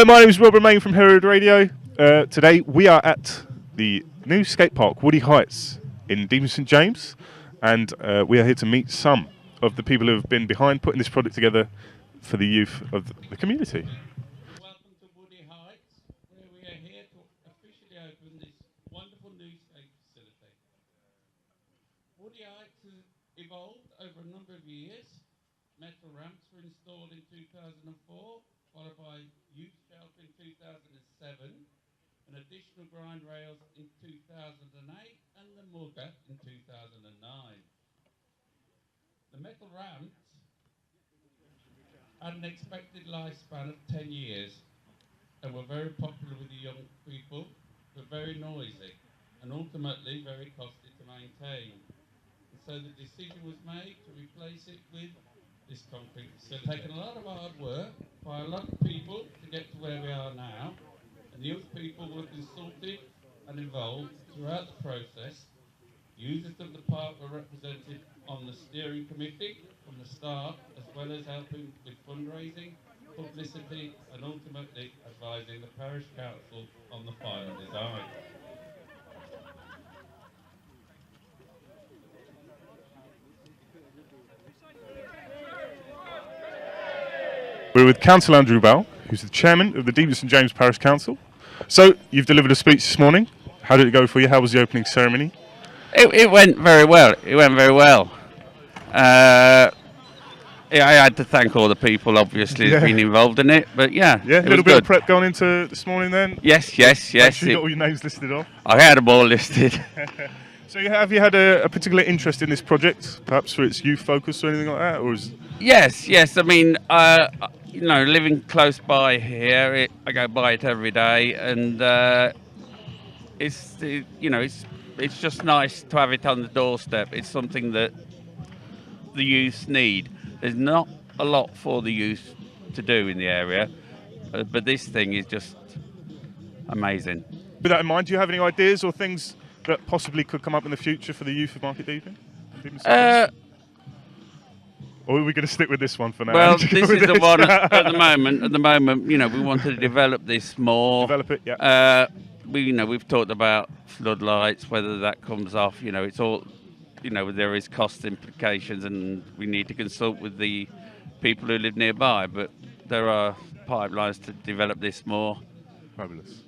Hello there, my name is Rob Romaine from Hereward Radio. Today we are at the new skate park, Woody Heights, in Dean St James, and we are here to meet some of the people who have been behind putting this project together for the youth of the community. Welcome to Woody Heights, where we are here to officially open this wonderful new skate facility. Woody Heights has evolved over a number of years. Metal ramps were installed in 2004, followed by youth shelf in 2007, and additional grind rails in 2008, and the mugger in 2009. The metal ramps had an expected lifespan of 10 years and were very popular with the young people, but very noisy and ultimately very costly to maintain. And so the decision was made to replace it with this concrete. So it's taken a lot of hard work by a lot of people to get to where we are now, and the youth people were consulted and involved throughout the process. Users of the park were represented on the steering committee from the start, as well as helping with fundraising, publicity, and ultimately advising the parish council on the final design. We're with Councillor Andrew Bell, who's the chairman of the Dean St James Parish Council. So, you've delivered a speech this morning. How did it go for you? How was the opening ceremony? It went very well. It went very well. I had to thank all the people, obviously, who've been involved in it. But yeah, a little bit of prep going into this morning then? Yes. Make sure you got all your names listed off. I had them all listed. So, have you had a particular interest in this project, perhaps for its youth focus or anything like that? Or is... Yes. I mean, living close by here, I go by it every day, and it's just nice to have it on the doorstep. It's something that the youth need. There's not a lot for the youth to do in the area, but this thing is just amazing. With that in mind, do you have any ideas or things that possibly could come up in the future for the youth of Market Deeping? Or are we going to stick with this one for now? Well, this is the one at the moment. At the moment, we wanted to develop this more. Develop it, yeah. We've talked about floodlights, whether that comes off. It's all, there is cost implications, and we need to consult with the people who live nearby. But there are pipelines to develop this more. Fabulous.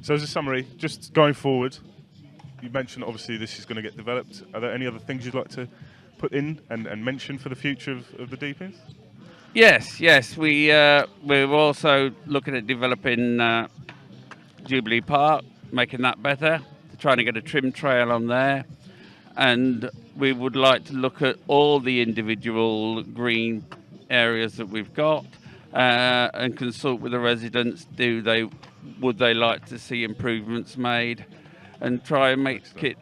So, as a summary, just going forward, you mentioned obviously this is going to get developed. Are there any other things you'd like to put in and mention for the future of the Deepings? Yes. We're also looking at developing Jubilee Park, making that better, trying to get a trim trail on there, and we would like to look at all the individual green areas that we've got and consult with the residents. Would they like to see improvements made, and try and make it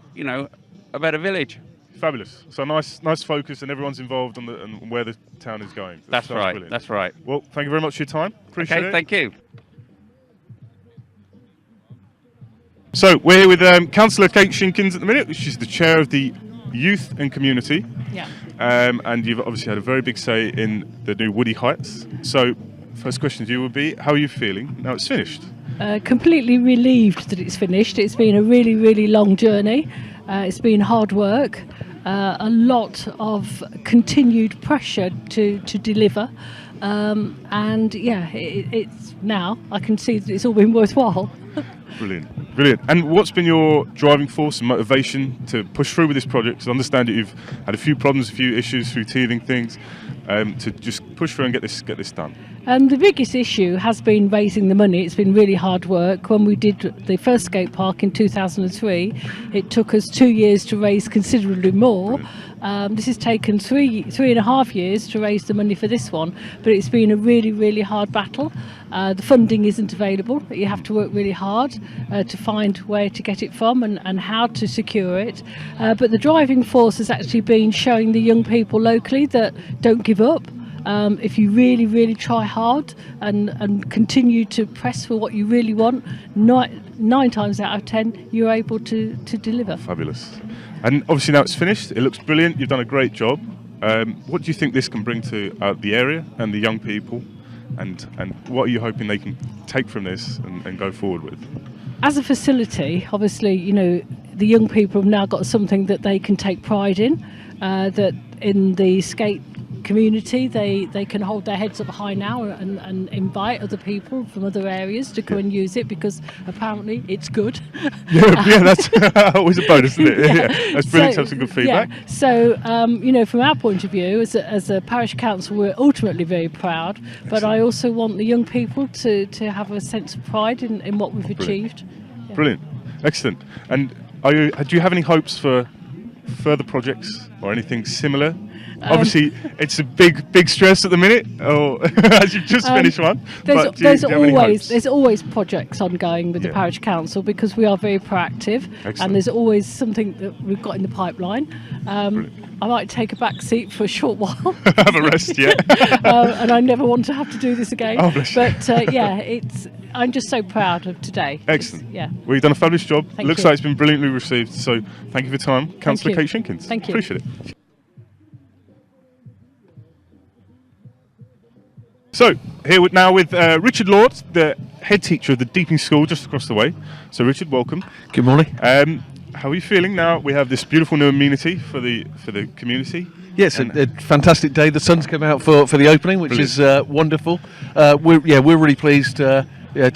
a better village. Fabulous. So nice focus, and everyone's involved on where the town is going. That's right. Brilliant. That's right. Well, thank you very much for your time. Appreciate it. Thank you. So we're here with Councillor Kate Shinkins at the minute, which is the chair of the Youth and Community. Yeah. And you've obviously had a very big say in the new Woody Heights. So first question to you would be, how are you feeling now it's finished? Completely relieved that it's finished. It's been a really, really long journey. It's been hard work, a lot of continued pressure to deliver, and it's now I can see that it's all been worthwhile. Brilliant. And what's been your driving force and motivation to push through with this project? Because I understand that you've had a few problems, a few issues through teething things, to just push through and get this done. The biggest issue has been raising the money. It's been really hard work. When we did the first skate park in 2003, it took us 2 years to raise considerably more. This has taken three and a half years to raise the money for this one, but it's been a really, really hard battle. The funding isn't available. You have to work really hard to find where to get it from and how to secure it. But the driving force has actually been showing the young people locally that don't give up. If you really, really try hard and continue to press for what you really want, 9 times out of 10 you're able to deliver. Fabulous. And obviously now it's finished, it looks brilliant, you've done a great job. What do you think this can bring to the area and the young people? and what are you hoping they can take from this and go forward with? As a facility, obviously, you know, the young people have now got something that they can take pride in, that in the skate community they can hold their heads up high now and invite other people from other areas to come and use it, because apparently it's good. Yeah, that's always a bonus, isn't it? Yeah. That's brilliant to have some good feedback. Yeah. So, you know, from our point of view, as a parish council, we're ultimately very proud, but I also want the young people to have a sense of pride in what we've achieved. Yeah. Brilliant. Excellent. And do you have any hopes for further projects or anything similar? Obviously, it's a big stress at the minute, or as you've just finished one. There's always projects ongoing with the parish council, because we are very proactive. Excellent. And there's always something that we've got in the pipeline. I might take a back seat for a short while. Have a rest, yeah. And I never want to have to do this again. Oh, bless you. But I'm just so proud of today. Excellent. Well, you've done a fabulous job. Looks like it's been brilliantly received. So thank you for your time, Councillor Kate Shinkins. Thank you. Appreciate it. So, here now with Richard Lord, the head teacher of the Deeping School just across the way. So, Richard, welcome. Good morning. How are you feeling now? We have this beautiful new amenity for the community. Yes, a fantastic day. The sun's come out for the opening, which is wonderful. We're really pleased to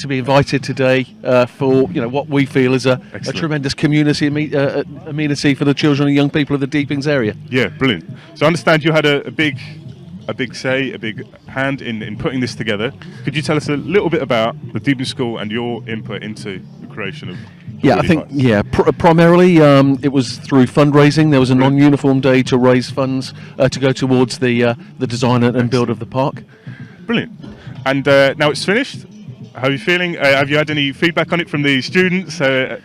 be invited today for what we feel is a tremendous community amenity for the children and young people of the Deepings area. Yeah, brilliant. So, I understand you had a big hand in putting this together. Could you tell us a little bit about the Deeping School and your input into the creation of primarily it was through fundraising. There was a non-uniform day to raise funds to go towards the design and build of the park. Brilliant. And now it's finished. How are you feeling? Have you had any feedback on it from the students? I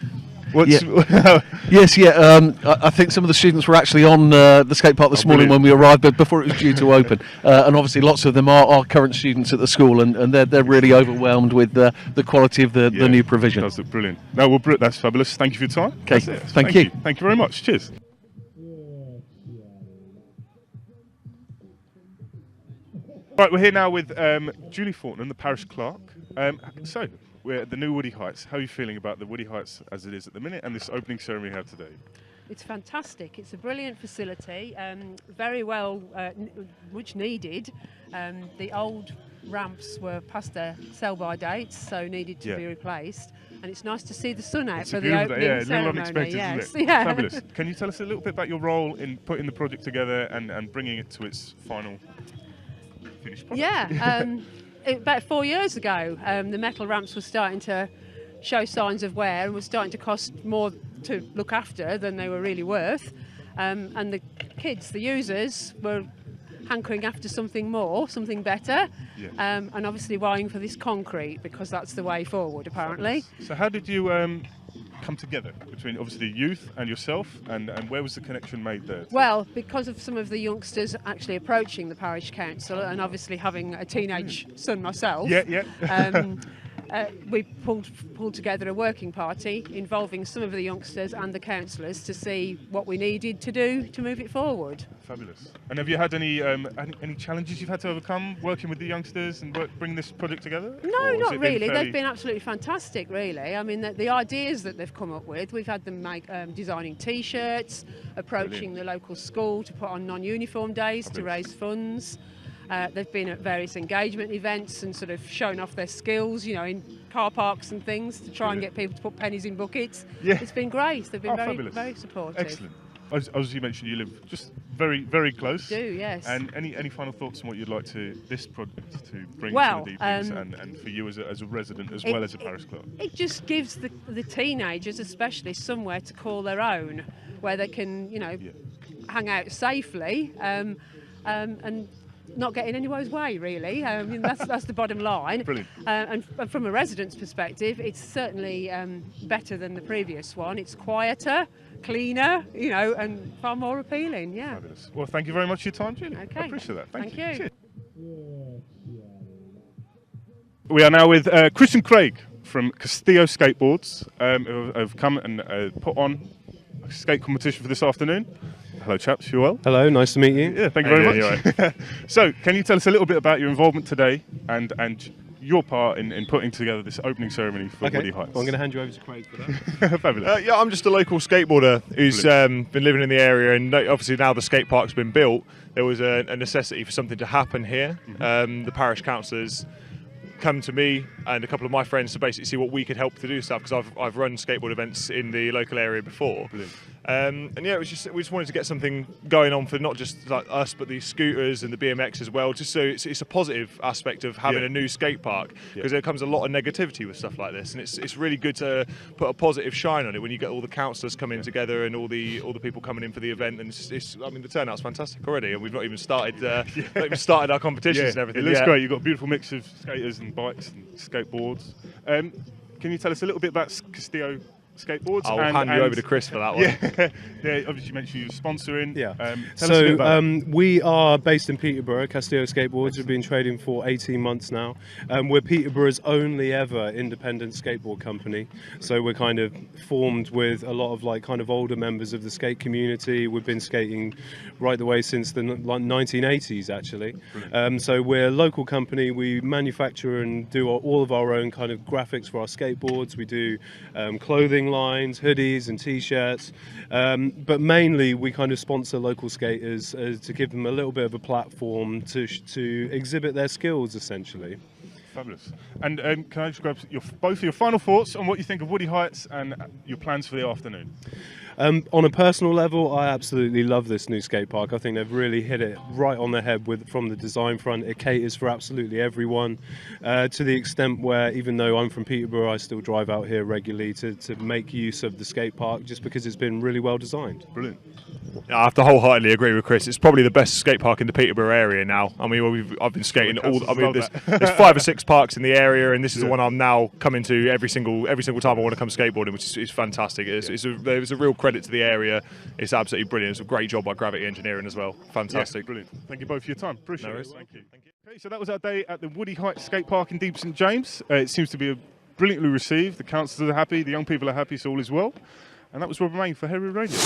think some of the students were actually on the skate park this morning when we arrived, but before it was due to open. And obviously, lots of them are current students at the school, and they're really overwhelmed with the quality of the new provision. That's brilliant. No, well, that's fabulous. Thank you for your time. Okay, thank you. Thank you very much. Cheers. Right, we're here now with Julie Fortnum, the parish clerk. So, we're at the new Woody Heights. How are you feeling about the Woody Heights as it is at the minute and this opening ceremony we have today? It's fantastic. It's a brilliant facility, very well, much needed. The old ramps were past their sell-by dates, so needed to be replaced. And it's nice to see the sun out for the opening ceremony. A little unexpected, isn't it? Fabulous. Can you tell us a little bit about your role in putting the project together and bringing it to its final finished product? About 4 years ago, the metal ramps were starting to show signs of wear and were starting to cost more to look after than they were really worth. And the kids, the users, were hankering after something more, something better, and obviously vying for this concrete because that's the way forward, apparently. So how did you come together between obviously youth and yourself, and where was the connection made there? Well, because of some of the youngsters actually approaching the parish council, and obviously having a teenage son myself, we pulled together a working party involving some of the youngsters and the councillors to see what we needed to do to move it forward. Fabulous. And have you had any challenges you've had to overcome working with the youngsters and bringing this project together? No, not really. They've been absolutely fantastic, really. I mean, the ideas that they've come up with, we've had them make designing T-shirts, approaching the local school to put on non-uniform days to raise funds. They've been at various engagement events and sort of shown off their skills, in car parks and things to try and get people to put pennies in buckets. Yeah. It's been great. They've been very supportive. Excellent. As you mentioned, you live just very, very close. I do, yes. And any final thoughts on what you'd like this project to bring to the Deepings and for you as a resident as well as a parish clerk? It just gives the teenagers especially somewhere to call their own, where they can, hang out safely and not get in anyone's way, really. I mean, that's the bottom line. Brilliant. And from a resident's perspective, it's certainly better than the previous one. It's quieter, cleaner, and far more appealing. Yeah. Fabulous. Well, thank you very much for your time, Julie. Okay. I appreciate that. Thank you. Cheers. We are now with Chris and Craig from Castillo Skateboards, who have come and put on a skate competition for this afternoon. Hello, chaps. You well? Hello, nice to meet you. Yeah, thank you very much. So, can you tell us a little bit about your involvement today and your part in putting together this opening ceremony for Woody Heights? Well, I'm going to hand you over to Craig for that. Fabulous. Yeah, I'm just a local skateboarder who's been living in the area, and obviously now the skate park's been built, there was a necessity for something to happen here. The parish councillors come to me and a couple of my friends to basically see what we could help to do stuff, because I've run skateboard events in the local area before. And yeah, we just wanted to get something going on for not just like us, but the scooters and the BMX as well, just so it's a positive aspect of having a new skate park, because there comes a lot of negativity with stuff like this, and it's really good to put a positive shine on it when you get all the councillors coming together and all the people coming in for the event. And I mean, the turnout's fantastic already, and we've not even started our competitions and everything. It looks great. You've got a beautiful mix of skaters and bikes and skateboards. Can you tell us a little bit about Castillo Skateboards? I'll hand you over to Chris for that one. Yeah, obviously you mentioned you're sponsoring. Tell us a bit about we are based in Peterborough. Castillo Skateboards. We've been trading for 18 months now. We're Peterborough's only ever independent skateboard company. So we're kind of formed with a lot of like kind of older members of the skate community. We've been skating right the way since the 1980s actually. So we're a local company. We manufacture and do all of our own kind of graphics for our skateboards. We do clothing lines, hoodies and t-shirts, but mainly we kind of sponsor local skaters to give them a little bit of a platform to exhibit their skills essentially. Fabulous. And can I just grab both of your final thoughts on what you think of Woody Heights and your plans for the afternoon? On a personal level, I absolutely love this new skate park. I think they've really hit it right on the head from the design front. It caters for absolutely everyone, to the extent where even though I'm from Peterborough, I still drive out here regularly to make use of the skate park, just because it's been really well designed. Brilliant. I have to wholeheartedly agree with Chris. It's probably the best skate park in the Peterborough area now. I mean, I've been skating there's 5 or 6 parks in the area, and this is the one I'm now coming to every single time I want to come skateboarding, which is fantastic. It's a real credit to the area. It's absolutely brilliant. It's a great job by Gravity Engineering as well. Fantastic. Brilliant. Thank you both for your time. Appreciate it. Thank you. Okay, so that was our day at the Woody Heights Skate Park in Deep St James. It seems to be brilliantly received. The councillors are happy, the young people are happy, so all is well. And that was Rob Romaine for Hereward Radio.